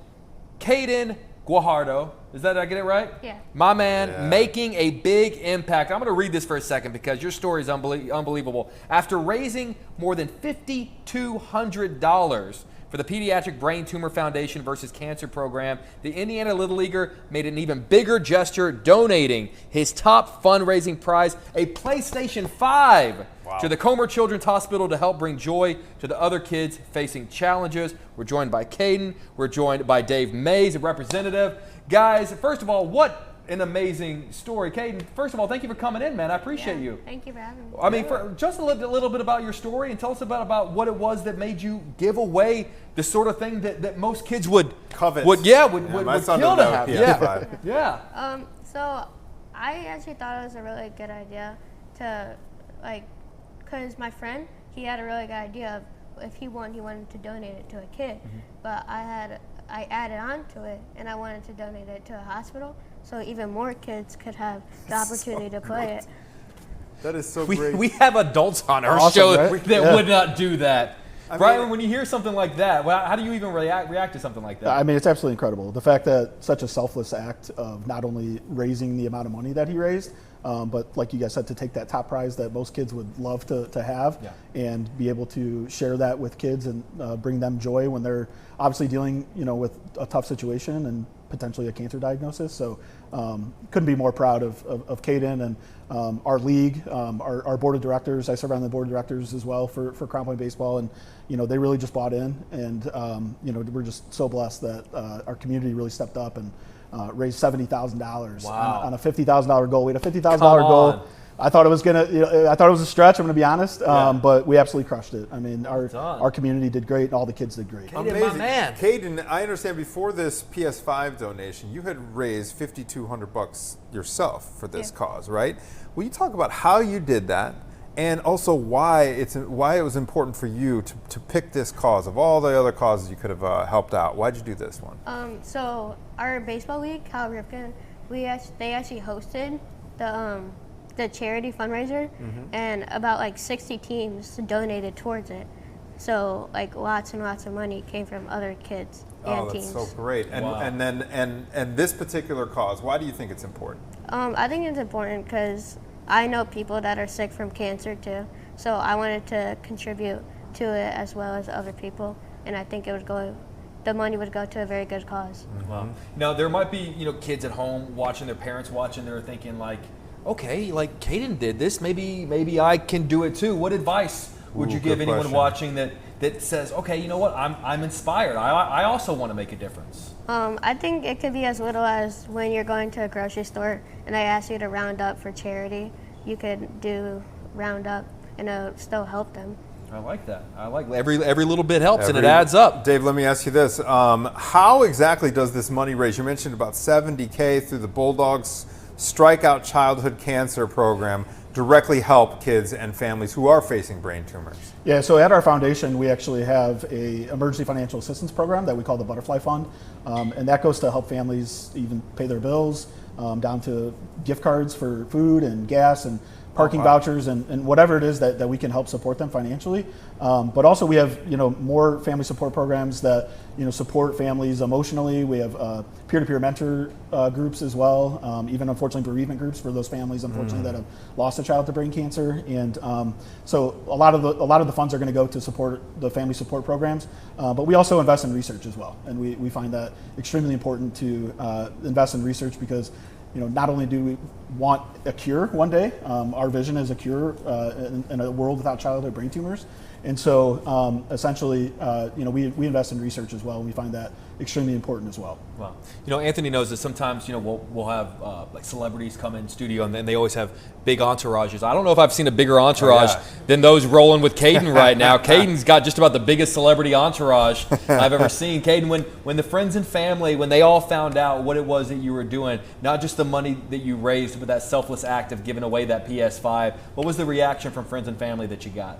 Caiden Guajardo. Did I get it right? Yeah. My man, making a big impact. I'm going to read this for a second because your story is unbelievable. After raising more than $5,200 for the Pediatric Brain Tumor Foundation versus Cancer Program, the Indiana Little Leaguer made an even bigger gesture, donating his top fundraising prize, a PlayStation 5, to the Comer Children's Hospital to help bring joy to the other kids facing challenges. We're joined by Caiden. We're joined by Dave Mays, a representative. Guys, first of all, what an amazing story. Caiden, first of all, thank you for coming in, man. I appreciate you. Thank you for having me. I mean, for just a little bit about your story, and tell us about what it was that made you give away the sort of thing that most kids would Covet. would My kill son to doesn't have. have a PS5. Yeah. So I actually thought it was a really good idea to, because my friend, he had a really good idea of if he won, he wanted to donate it to a kid. But I added on to it, and I wanted to donate it to a hospital, so even more kids could have the opportunity to play it. That is so great. We have adults on our Awesome, show right? that would not do that. Brian, mean, when you hear something like that, how do you even react to something like that? I mean, it's absolutely incredible. The fact that such a selfless act of not only raising the amount of money that he raised, but like you guys said, to take that top prize that most kids would love to have and be able to share that with kids and bring them joy when they're obviously dealing, with a tough situation and potentially a cancer diagnosis. So couldn't be more proud of Caiden and our league, our board of directors. I serve on the board of directors as well for Crown Point Baseball, and they really just bought in, and we're just so blessed that our community really stepped up and raised $70,000 on a $50,000 goal. We had a $50,000 goal. I thought it was I thought it was a stretch. I'm going to be honest, but we absolutely crushed it. I mean, our community did great, and all the kids did great. Amazing, my man. Caiden, I understand before this PS5 donation, you had raised $5,200 yourself for this cause, right? Will you talk about how you did that, and also why it was important for you to pick this cause of all the other causes you could have helped out? Why'd you do this one? So our baseball league, Cal Ripken, they actually hosted the charity fundraiser, and about 60 teams donated towards it. So lots and lots of money came from other kids and teams. That's so great. And and this particular cause, why do you think it's important? I think it's important because I know people that are sick from cancer too. So I wanted to contribute to it as well as other people, and I think the money would go to a very good cause. Wow. Now there might be kids at home watching, their parents watching, they're thinking okay, Caiden did this, maybe I can do it too. What advice would you give anyone watching that says, okay, you know what, I'm inspired, I also want to make a difference? I think it could be as little as when you're going to a grocery store and they ask you to round up for charity, you could do round up and it'll still help them. I like that. I like every little bit helps and it adds up. Dave, let me ask you this: how exactly does this money raise? You mentioned about $70K through the Bulldogs Strikeout Childhood Cancer Program directly help kids and families who are facing brain tumors. Yeah, so at our foundation, we actually have a emergency financial assistance program that we call the Butterfly Fund, and that goes to help families even pay their bills, down to gift cards for food and gas and parking vouchers and whatever it is that we can help support them financially. But also we have more family support programs that support families emotionally. We have peer-to-peer mentor groups as well, even unfortunately bereavement groups for those families unfortunately that have lost a child to brain cancer. And so a lot of the funds are going to go to support the family support programs. But we also invest in research as well, and we find that extremely important to invest in research because not only do we want a cure one day, our vision is a cure in a world without childhood brain tumors. And so essentially, we invest in research as well, and we find that extremely important as well. Wow. Anthony knows that sometimes, we'll have celebrities come in studio and they always have big entourages. I don't know if I've seen a bigger entourage than those rolling with Caiden right now. Caiden's got just about the biggest celebrity entourage I've ever seen. Caiden, when the friends and family, when they all found out what it was that you were doing, not just the money that you raised, but that selfless act of giving away that PS5, what was the reaction from friends and family that you got?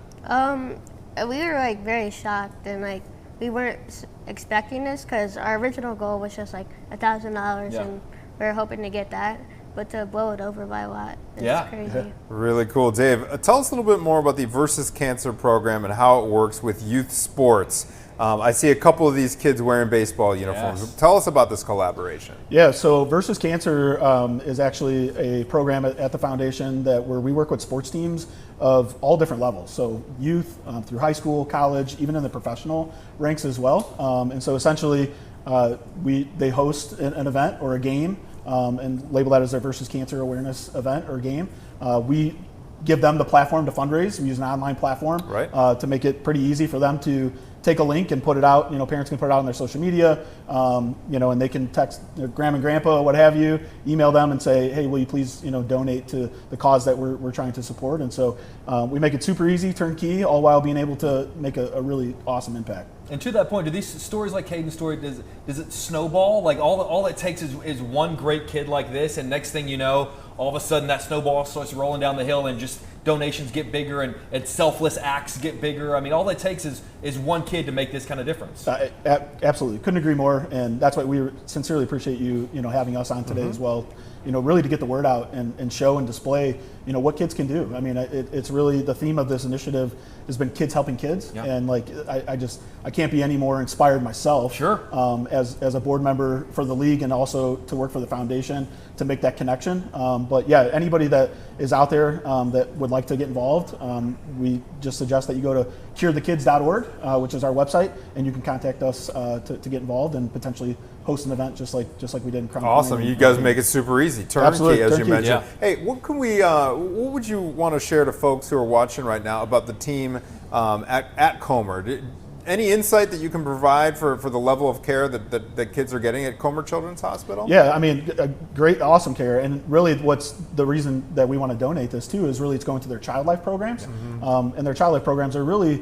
We were very shocked, and we weren't expecting this because our original goal was just $1,000, and we were hoping to get that, but to blow it over by a lot is crazy. Really cool. Dave, tell us a little bit more about the Versus Cancer program and how it works with youth sports. I see a couple of these kids wearing baseball uniforms. Yes. Tell us about this collaboration. Yeah, so Versus Cancer is actually a program at the foundation where we work with sports teams of all different levels. So youth, through high school, college, even in the professional ranks as well. And so essentially, they host an event or a game and label that as their Versus Cancer awareness event or game. We give them the platform to fundraise. We use an online platform to make it pretty easy for them to take a link and put it out. Parents can put it out on their social media, and they can text grandma and grandpa, what have you, email them and say, hey, will you please, donate to the cause that we're trying to support. And so we make it super easy, turnkey, all while being able to make a really awesome impact. And to that point, do these stories like Caiden's story, does it snowball? Like all it takes is one great kid like this, and next thing you know, all of a sudden that snowball starts rolling down the hill, and just donations get bigger and selfless acts get bigger. I mean, all it takes is one kid to make this kind of difference. Absolutely, couldn't agree more, and that's why we sincerely appreciate you having us on today as well. Really to get the word out and show and display, what kids can do. I mean, it's really the theme of this initiative has been kids helping kids, and like I can't be any more inspired myself. Sure. As a board member for the league and also to work for the foundation to make that connection. But yeah, anybody that is out there that would like to get involved, we just suggest that you go to curethekids.org, which is our website, and you can contact us to get involved and potentially host an event just like we did in Crown. Awesome. You guys make it super easy. Turnkey, as you mentioned. Yeah. Hey, what would you want to share to folks who are watching right now about the team at Comer? Any insight that you can provide for the level of care that kids are getting at Comer Children's Hospital? Yeah, I mean, great, awesome care. And really what's the reason that we want to donate this too is really it's going to their child life programs. And their child life programs are really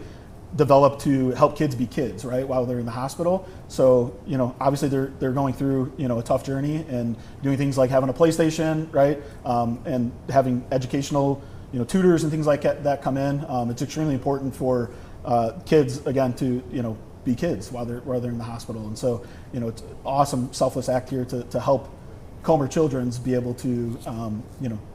developed to help kids be kids, right, while they're in the hospital. So, obviously they're going through, a tough journey and doing things like having a PlayStation, right, and having educational, tutors and things like that come in. It's extremely important for kids, again, to, be kids while they're in the hospital. And so, it's an awesome selfless act here to help Comer Children's be able to,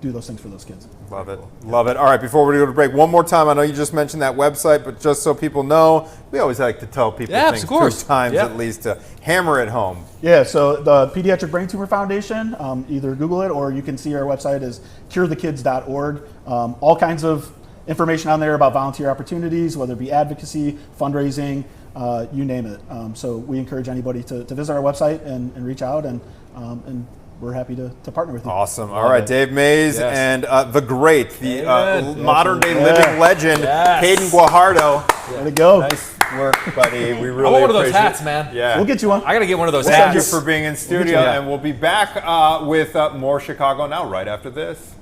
do those things for those kids. Love it. Love it. All right, before we go to break, one more time. I know you just mentioned that website, but just so people know, we always like to tell people things of course. 2 times at least to hammer it home. Yeah, so the Pediatric Brain Tumor Foundation, either Google it or you can see our website is curethekids.org. All kinds of information on there about volunteer opportunities, whether it be advocacy, fundraising, you name it. So we encourage anybody to visit our website and reach out, and we're happy to partner with you. Awesome. All right, Dave Mays and the great, the modern-day living legend, Yes. Caiden Guajardo. Way to go. Nice work, buddy. We really I want one of those appreciate hats, it. man. Yeah. We'll get you one. I got to get one of those Thank you hats. for being in studio, and we'll be back with more Chicago Now right after this.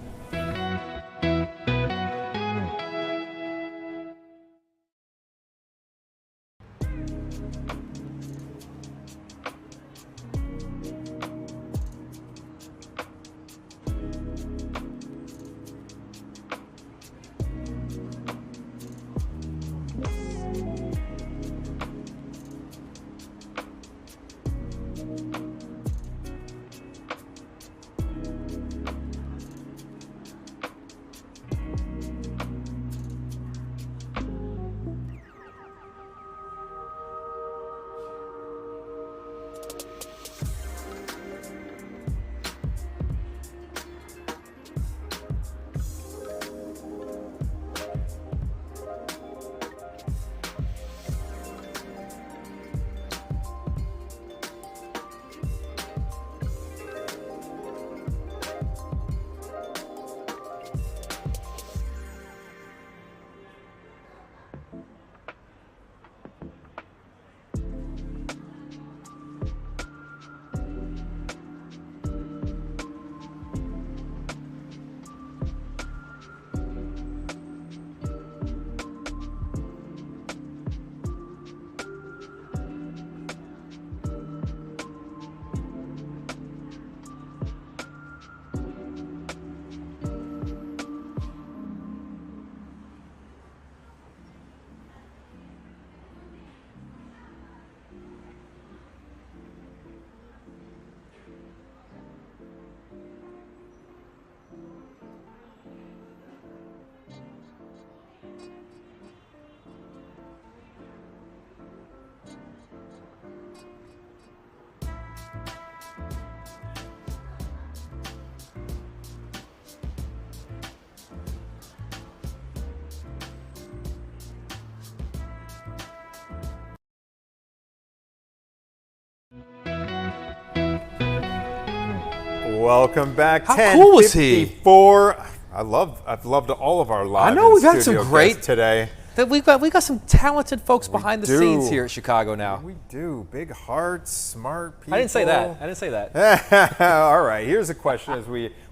Welcome back. How cool was he? 10:54. I've loved all of our live. I know we've had some in-studio great guests today. We got some talented folks behind the do. scenes here at Chicago Now. We do. Big hearts, smart people. I didn't say that. All right, here's a question.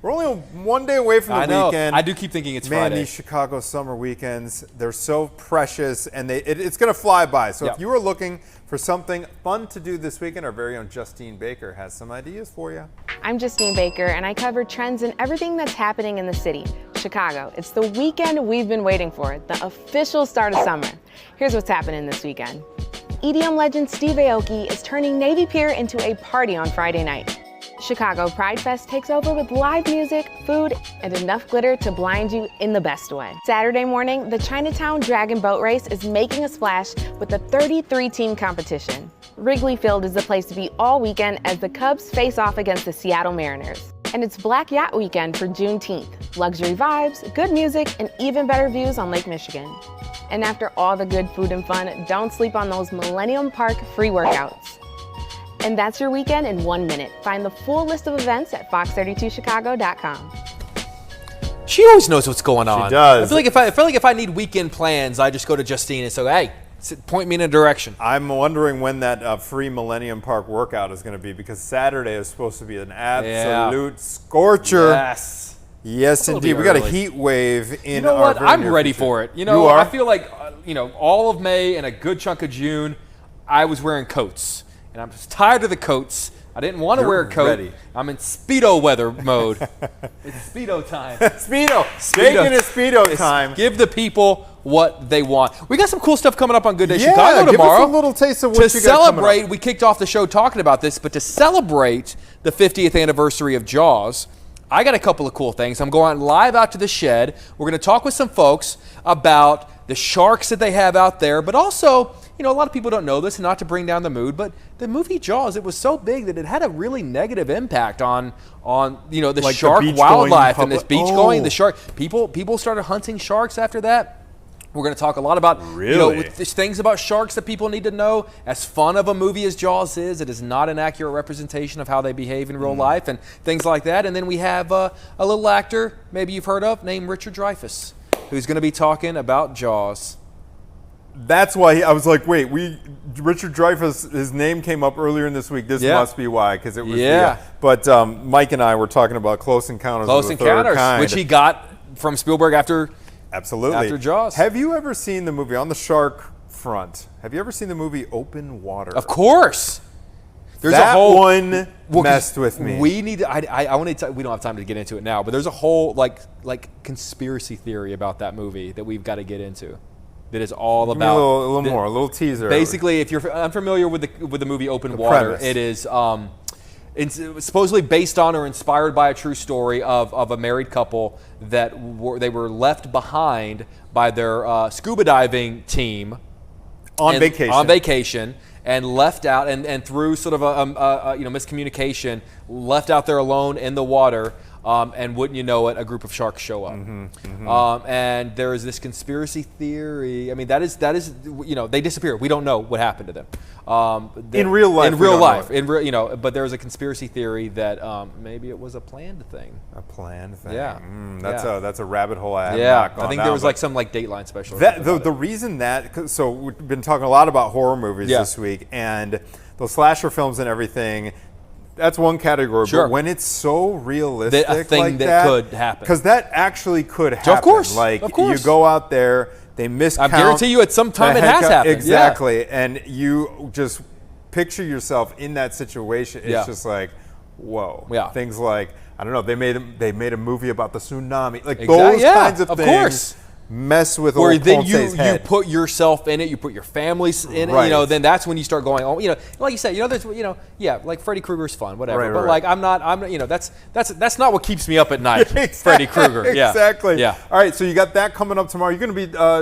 We're only one day away from the I know. weekend. I do keep thinking it's Man, Friday. these Chicago summer weekends, they're so precious, and it's going to fly by. So Yep. if you are looking for something fun to do this weekend, our very own Justine Baker has some ideas for you. I'm Justine Baker, and I cover trends and everything that's happening in the city, Chicago. It's the weekend we've been waiting for, the official start of summer. Here's what's happening this weekend. EDM legend Steve Aoki is turning Navy Pier into a party on Friday night. Chicago Pride Fest takes over with live music, food, and enough glitter to blind you in the best way. Saturday morning, the Chinatown Dragon Boat Race is making a splash with a 33-team competition. Wrigley Field is the place to be all weekend as the Cubs face off against the Seattle Mariners. And it's Black Yacht Weekend for Juneteenth. Luxury vibes, good music, and even better views on Lake Michigan. And after all the good food and fun, don't sleep on those Millennium Park free workouts. And that's your weekend in 1 minute. Find the full list of events at fox32chicago.com. She always knows what's going on. She does. I feel like if I need weekend plans, I just go to Justine and say, hey, point me in a direction. I'm wondering when that free Millennium Park workout is going to be, because Saturday is supposed to be an absolute scorcher. Yes. Yes, It'll indeed. be We got a early. heat wave in You know our what? very I'm near ready future. for it. You are? I feel like, all of May and a good chunk of June, I was wearing coats. And I'm just tired of the coats. I didn't want to wear a coat. ready. I'm in Speedo weather mode. It's Speedo time. Speedo. Taking a Speedo time. Give the people what they want. We got some cool stuff coming up on Good Day Yeah, Chicago give us tomorrow. a little taste of what to you got coming celebrate, up. we kicked off the show talking about this, but to celebrate the 50th anniversary of Jaws, I got a couple of cool things. I'm going live out to the shed. We're going to talk with some folks about the sharks that they have out there, but also, a lot of people don't know this, and not to bring down the mood, but the movie Jaws, it was so big that it had a really negative impact on the Like the shark beach-going wildlife and this public- beach going. The shark people started hunting sharks after that. We're going to talk a lot about there's things about sharks that people need to know. As fun of a movie as Jaws is, it is not an accurate representation of how they behave in real life and things like that. And then we have a little actor, maybe you've heard of, named Richard Dreyfuss, who's going to be talking about Jaws. That's why I was like, wait, Richard Dreyfuss, his name came up earlier in this week. This must be why, because it was. Yeah. But Mike and I were talking about Close Encounters of the Third Kind. which he got from Spielberg after Jaws. Have you ever seen the movie, on the shark front, have you ever seen the movie Open Water? Of course. There's that a whole one messed with me. We need. I want to. We don't have time to get into it now, but there's a whole like conspiracy theory about that movie that we've got to get into. That is all Give me about a little teaser. Basically, if you're unfamiliar with the movie Open Water, premise. it is it's supposedly based on or inspired by a true story of a married couple that were left behind by their scuba diving team on vacation. And left out, and through sort of a miscommunication, left out there alone in the water. And wouldn't you know it, a group of sharks show up. And there is this conspiracy theory. I mean, that is they disappear. We don't know what happened to them. In real life. But there is a conspiracy theory that maybe it was a planned thing. A planned thing. Yeah. That's a rabbit hole I have Yeah, not gone I think down, there was but like some Dateline special. the reason that, so we've been talking a lot about horror movies this week, and those slasher films and everything. That's one category, Sure. but when it's so realistic, A thing like that could happen. because that actually could happen. Of course, like of course. you go out there, they miscount. I guarantee you, at some time the it has heck out- happened. Exactly, and you just picture yourself in that situation. It's just like, whoa. Yeah. Things like, I don't know. They made a movie about the tsunami, like Exactly. those Yeah, kinds of of things. course. Mess with Where old then Ponce's you head. put yourself in it, you put your family in Right. it, then that's when you start going, like you said, there's, like Freddy Krueger's fun, whatever. Right, but right. like that's not what keeps me up at night. Freddy Krueger. Yeah. Exactly. Yeah. All right, so you got that coming up tomorrow. You're going to be a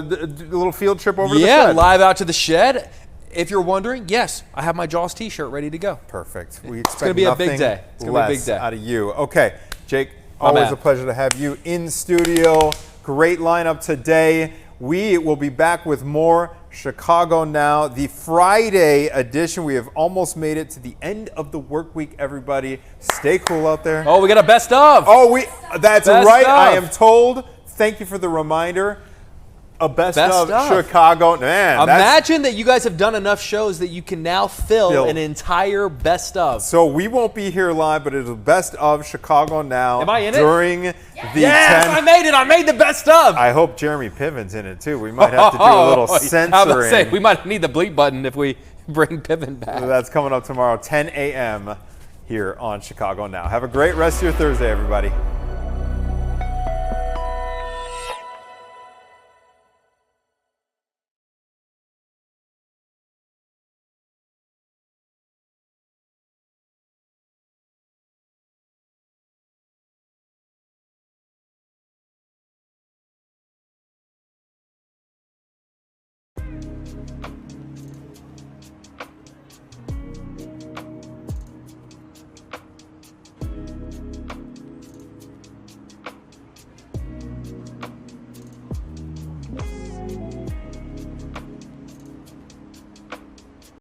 little field trip over to the Yeah, shed. live out to the shed. If you're wondering, yes, I have my Jaws T-shirt ready to go. Perfect. We expect gonna be a big nothing day. It's gonna be a big less day. out of you. Okay, Jake, My always man. a pleasure to have you in studio. Great lineup today. We will be back with more Chicago Now, the Friday edition. We have almost made it to the end of the work week, everybody. Stay cool out there. Oh, we got a best of. Oh, that's Best right. I of. am told. Thank you for the reminder. A best Best of of. Chicago. Man, Imagine that you guys have done enough shows that you can now fill an entire best of. So we won't be here live, but it's a best of Chicago Now. Am I in it? During the Yes, 10. I made it. I made the best of. I hope Jeremy Piven's in it too. We might have to do a little censoring. I was about to say, we might need the bleep button if we bring Piven back. That's coming up tomorrow, 10 a.m. here on Chicago Now. Have a great rest of your Thursday, everybody.